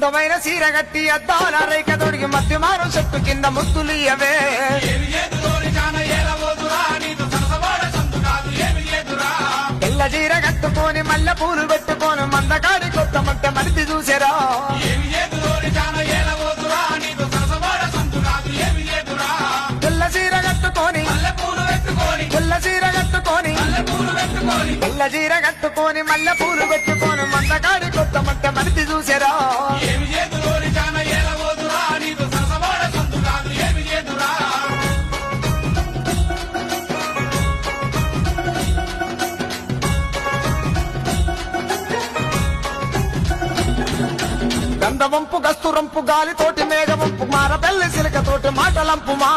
అందమైన సీర గట్టి అద్దాల రేఖ తొడిగి మధ్య మారు చెట్టు కింద ముత్తులియవే తెల్ల చీర కట్టుకొని మల్లె పూలు పెట్టుకొని మందకాడి కొత్త మట్ట మరిది చూసారా తెల్ల చీర కట్టుకొని తెల్ల చీర కట్టుకొని తెల్ల చీర కట్టుకొని మల్లె పూలు పెట్టుకొని మందకాడి కొత్త మట్ట మరిది చూసారా గంధవంపు గస్తురంపు గాలితోటి మేఘవంపు మారబెల్లి సిలకతోటి మాటలంపు మా